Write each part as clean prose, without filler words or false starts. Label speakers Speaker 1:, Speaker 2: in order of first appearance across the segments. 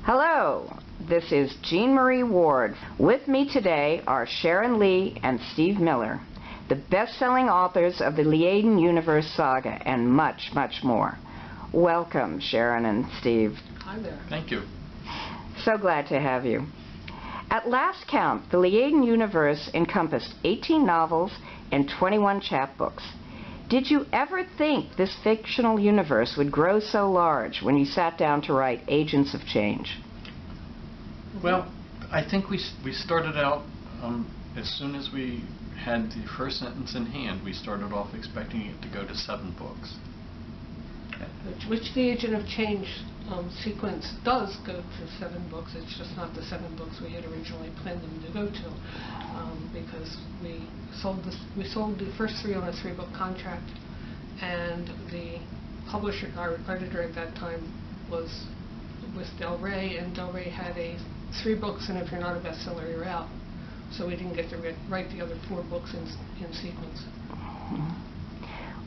Speaker 1: Hello, this is Jean Marie Ward. With me today are Sharon Lee and Steve Miller, the best-selling authors of the Liaden Universe saga and much, much more. Welcome, Sharon and Steve.
Speaker 2: Hi there.
Speaker 3: Thank you.
Speaker 1: So glad to have you. At last count, the Liaden Universe encompassed 18 novels and 21 chapbooks. Did you ever think this fictional universe would grow so large when you sat down to write Agents of Change?
Speaker 3: Well, I think we started out, as soon as we had the first sentence in hand, we started off expecting it to go to 7 books.
Speaker 2: Which the Agent of Change sequence does go to 7 books. It's just not the 7 books we had originally planned them to go to, because we sold the first 3 on a 3-book contract, and the publisher, our editor at that time, was with Del Rey, and Del Rey had 3 books, and if you're not a bestseller, you're out. So we didn't get to write the other 4 books in sequence.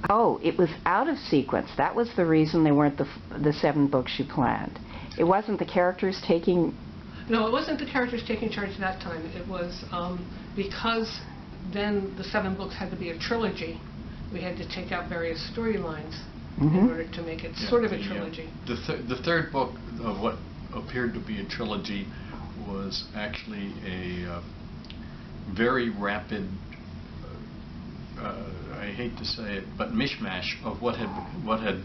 Speaker 1: Oh, it was out of sequence. That was the reason they weren't the 7 books you planned. It wasn't the characters taking...
Speaker 2: No, it wasn't the characters taking charge that time. It was because then the 7 books had to be a trilogy. We had to take out various storylines in order to make it sort of a trilogy.
Speaker 3: The third book of what appeared to be a trilogy was actually a very rapid, I hate to say it, but mishmash of what had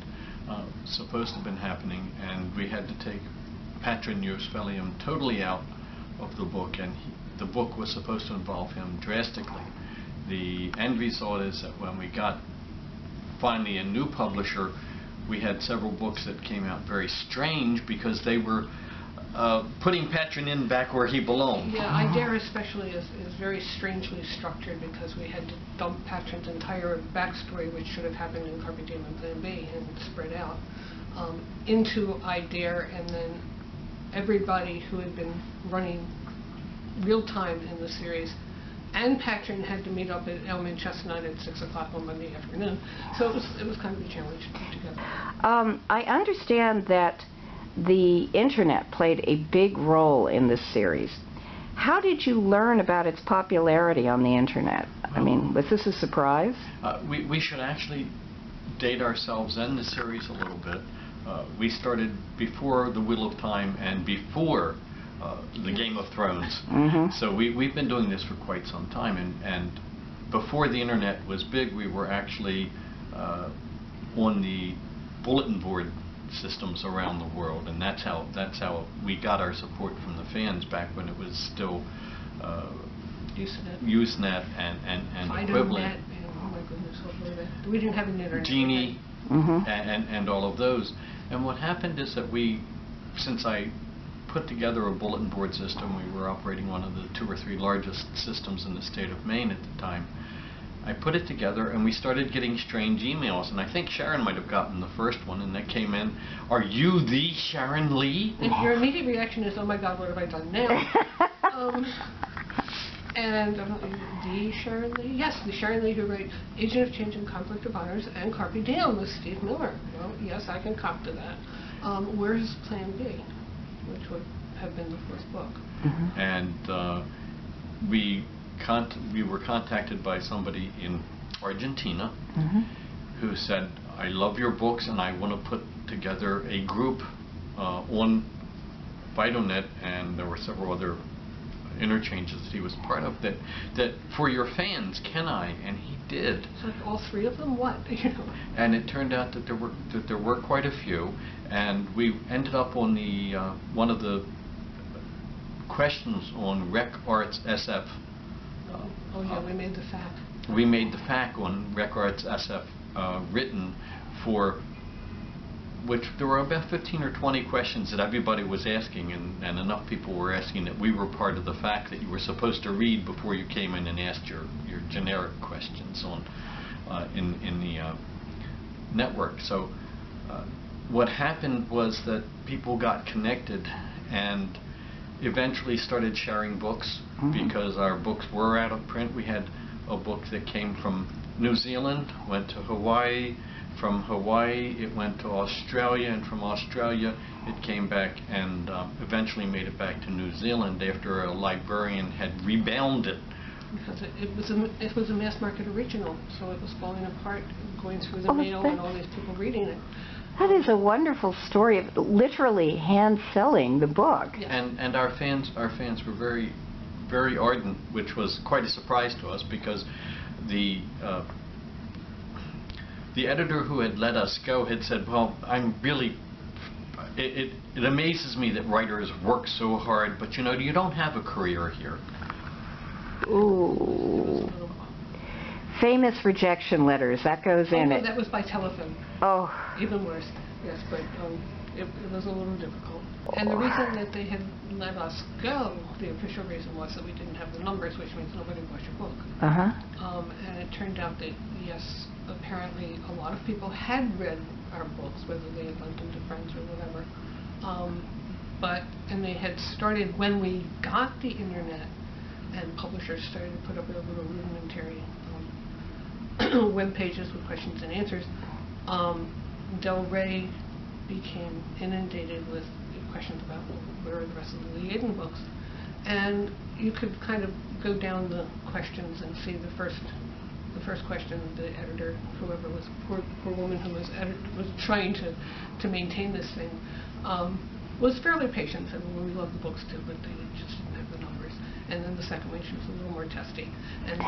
Speaker 3: supposed to have been happening, and we had to take Patron Euspelium totally out of the book, and the book was supposed to involve him drastically. The end result is that when we got finally a new publisher, we had several books that came out very strange because they were putting Patron in back where he belonged.
Speaker 2: Yeah, I Dare especially is very strangely structured because we had to dump Patron's entire backstory, which should have happened in Carpe Diem and Plan B and spread out, into I Dare, and then everybody who had been running real time in the series and Patron had to meet up at Elm and Chestnut at 6 o'clock on Monday afternoon. So it was kind of a challenge to put together.
Speaker 1: I understand that the internet played a big role in this series. How did you learn about its popularity on the internet? I mean, was this a surprise?
Speaker 3: We should actually date ourselves and the series a little bit. We started before The Wheel of Time and before the Game of Thrones. So we've been doing this for quite some time, and before the internet was big, we were actually on the bulletin board systems around the world, and that's how we got our support from the fans back when it was still Usenet and equivalent.
Speaker 2: Oh my goodness, we didn't have an internet.
Speaker 3: Genie and all of those. And what happened is that since I put together a bulletin board system, we were operating one of the 2 or 3 largest systems in the state of Maine at the time. I put it together, and we started getting strange emails, and I think Sharon might have gotten the first one, and that came in, "Are you the Sharon Lee?"
Speaker 2: And your immediate reaction is, "Oh my God, what have I done now?" And the Sharon Lee? Yes, the Sharon Lee who wrote Agent of Change and Conflict of Honors and Carpe Diem with Steve Miller. Well, yes, I can cop to that. Where's Plan B, which would have been the 4th book?
Speaker 3: And we were contacted by somebody in Argentina who said, "I love your books, and I want to put together a group on Vitonet," and there were several other interchanges that he was part of, that for your fans, can I? And he did.
Speaker 2: So all 3 of them? What?
Speaker 3: And it turned out that there were quite a few, and we ended up on the one of the questions on Rec Arts SF.
Speaker 2: Oh yeah, we made the FAQ.
Speaker 3: We made the FAQ on Rec Arts SF written for which there were about 15 or 20 questions that everybody was asking, and enough people were asking that we were part of the FAQ that you were supposed to read before you came in and asked your generic questions on in the network. So what happened was that people got connected and eventually started sharing books because our books were out of print. We had a book that came from New Zealand, went to Hawaii. From Hawaii, it went to Australia, and from Australia, it came back and eventually made it back to New Zealand after a librarian had rebound it.
Speaker 2: Because it was a mass market original, so it was falling apart, going through the mail, and all these people reading it.
Speaker 1: That is a wonderful story of literally hand selling the book.
Speaker 2: Yes.
Speaker 3: And our fans were very, very ardent, which was quite a surprise to us, because the editor who had let us go had said, well, I'm really, it amazes me that writers work so hard, but you know, you don't have a career here.
Speaker 1: Ooh. Famous rejection letters, that goes in it.
Speaker 2: That was by telephone.
Speaker 1: Oh.
Speaker 2: Even worse, yes, but it was a little difficult. And the reason that they had let us go, the official reason, was that we didn't have the numbers, which means nobody bought your book.
Speaker 1: Uh-huh.
Speaker 2: And it turned out that, yes, apparently a lot of people had read our books, whether they had lent them to friends or whatever. And they had started, when we got the internet, and publishers started to put up their little rudimentary web pages with questions and answers, Del Rey became inundated with questions about where are the rest of the Liaden books. And you could kind of go down the questions and see the first question, the editor, whoever was, poor woman who was trying to maintain this thing, was fairly patient, said, well, we love the books too, but they just didn't have the numbers. And then the second one, she was a little more testy. And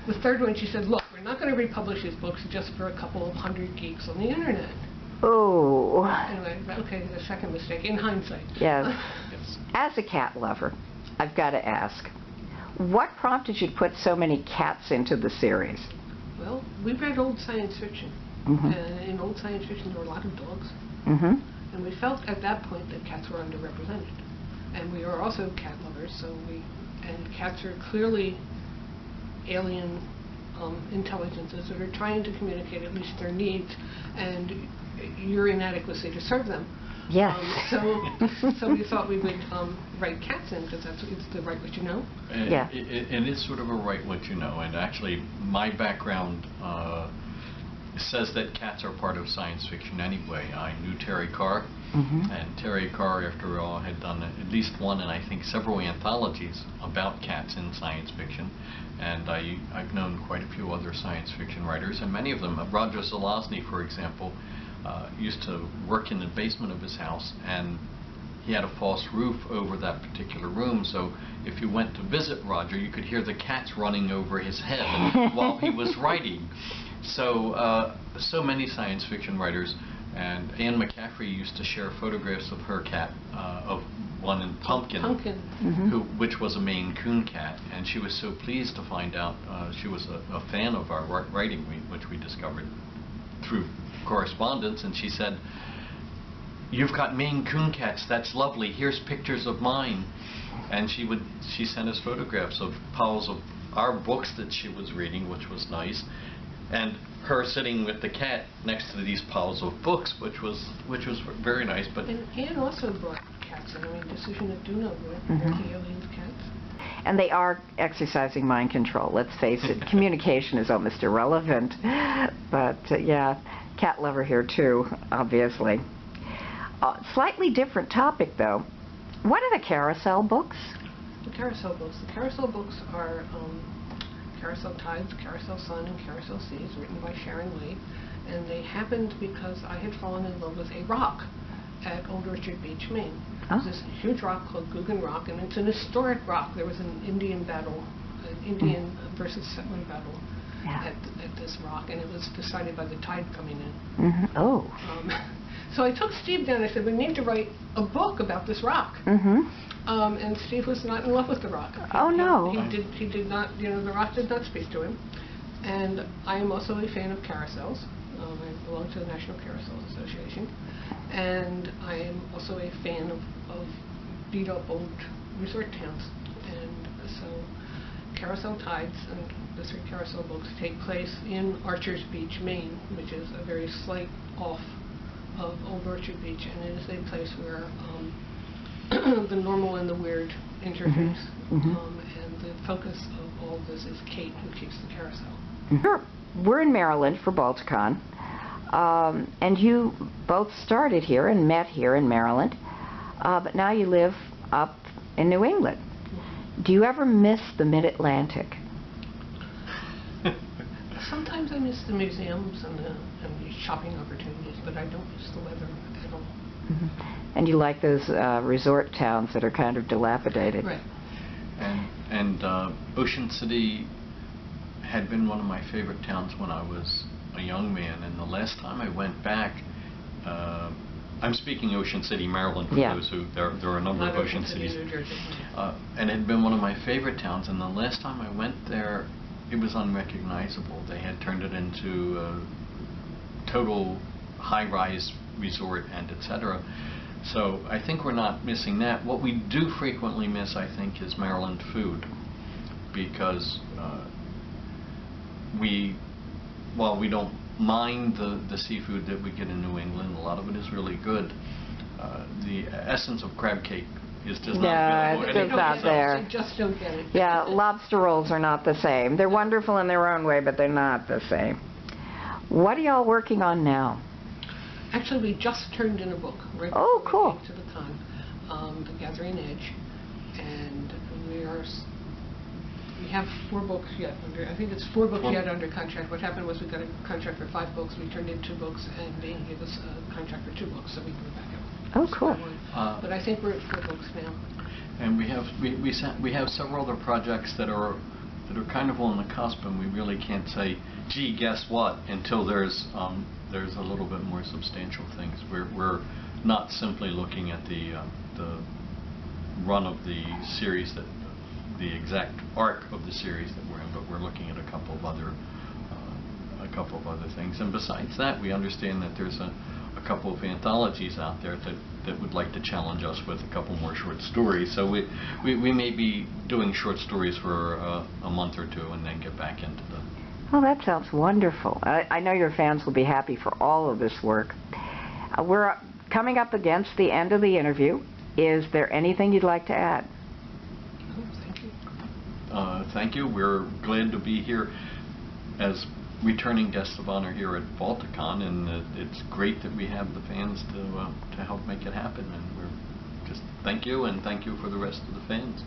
Speaker 2: the third one, she said, look, we're not going to republish these books just for a couple of hundred geeks on the internet.
Speaker 1: Oh.
Speaker 2: Anyway, okay, the second mistake, in hindsight.
Speaker 1: Yes.
Speaker 3: Yes.
Speaker 1: As a cat lover, I've got to ask, what prompted you to put so many cats into the series?
Speaker 2: Well, we read old science fiction. And in old science fiction, there were a lot of dogs. And we felt at that point that cats were underrepresented. And we are also cat lovers, and cats are clearly alien intelligences that are trying to communicate at least their needs and your inadequacy to serve them.
Speaker 1: Yes.
Speaker 3: Um,
Speaker 2: So we thought we would write cats in, because it's the right what you know.
Speaker 3: And
Speaker 1: Yeah.
Speaker 3: It is sort of a right what you know, and actually my background says that cats are part of science fiction anyway. I knew Terry Carr, and Terry Carr, after all, had done at least one and I think several anthologies about cats in science fiction, and I've known quite a few other science fiction writers, and many of them, Roger Zelazny, for example, used to work in the basement of his house, and he had a false roof over that particular room, so if you went to visit Roger, you could hear the cats running over his head while he was writing. So, so many science fiction writers, and Anne McCaffrey used to share photographs of her cat, of one in Pumpkin, which was a Maine Coon cat, and she was so pleased to find out she was a fan of our writing, which we discovered through correspondence, and she said, "You've got Maine Coon cats, that's lovely, here's pictures of mine." And she sent us photographs of piles of our books that she was reading, which was nice, and her sitting with the cat next to these piles of books, which was very nice. But
Speaker 2: And Anne also brought cats in. I mean, Decision of Duno brought the aliens cats.
Speaker 1: And they are exercising mind control, let's face it. Communication is almost irrelevant. But, yeah, cat lover here too, obviously. Slightly different topic, though. What are the carousel books?
Speaker 2: The carousel books. The carousel books are Carousel Tides, Carousel Sun, and Carousel Seas, written by Sharon, and they happened because I had fallen in love with a rock at Old Orchard Beach, Maine. There's this huge rock called Guggen Rock, and it's an historic rock. There was an Indian battle, an Indian versus settler battle at this rock, and it was decided by the tide coming in.
Speaker 1: Oh.
Speaker 2: So I took Steve down. I said, we need to write a book about this rock. And Steve was not in love with the rock.
Speaker 1: Oh, no.
Speaker 2: He did not, the rock did not speak to him. And I am also a fan of carousels. I belong to the National Carousel Association. And I am also a fan of beat-up old resort towns. And so Carousel Tides and the 3 carousel books take place in Archer's Beach, Maine, which is a very slight off of Old Orchard Beach, and it is a place where the normal and the weird interface, and the focus of all of this is Kate, who keeps the carousel.
Speaker 1: Sure. We're in Maryland for Balticon, and you both started here and met here in Maryland, but now you live up in New England. Do you ever miss the Mid-Atlantic?
Speaker 2: Sometimes I miss the museums and the shopping opportunities, but I don't miss the weather at all.
Speaker 1: Mm-hmm. And you like those resort towns that are kind of dilapidated.
Speaker 2: Right.
Speaker 3: And Ocean City had been one of my favorite towns when I was a young man, and the last time I went back, I'm speaking Ocean City, Maryland, for those who, there are a number of Ocean Cities.
Speaker 2: New Jersey.
Speaker 3: And it had been one of my favorite towns, and the last time I went there, it was unrecognizable. They had turned it into a total high-rise resort and etc. So I think we're not missing that. What we do frequently miss, I think, is Maryland food, because while we don't mind the seafood that we get in New England, a lot of it is really good. The essence of crab cake is just not available.
Speaker 1: It's just not there.
Speaker 2: They just don't get it.
Speaker 1: Yeah, lobster rolls are not the same. They're wonderful in their own way, but they're not the same. What are y'all working on now?
Speaker 2: Actually, we just turned in a book right
Speaker 1: Oh,
Speaker 2: before
Speaker 1: cool.
Speaker 2: we came to the con, The Gathering Edge, and we have 4 books yet under. I think it's 4 books yet under contract. What happened was we got a contract for 5 books. We turned in 2 books, and they gave us a contract for 2 books, so we can go back out.
Speaker 1: Oh, cool.
Speaker 2: But I think we're at 4 books now.
Speaker 3: And we have several other projects that are kind of on the cusp, and we really can't say, gee, guess what, until there's a little bit more substantial things. We're not simply looking at the run of the series, the exact arc of the series that we're in, but we're looking at a couple of other things. And besides that, we understand that there's a couple of anthologies out there that would like to challenge us with a couple more short stories. So we may be doing short stories for a month or 2 and then get back into the...
Speaker 1: Oh, that sounds wonderful. I know your fans will be happy for all of this work. We're coming up against the end of the interview. Is there anything you'd like to add?
Speaker 2: Thank you.
Speaker 3: Thank you. We're glad to be here as returning guests of honor here at Balticon, and it's great that we have the fans to help make it happen. And we're just thank you, and thank you for the rest of the fans.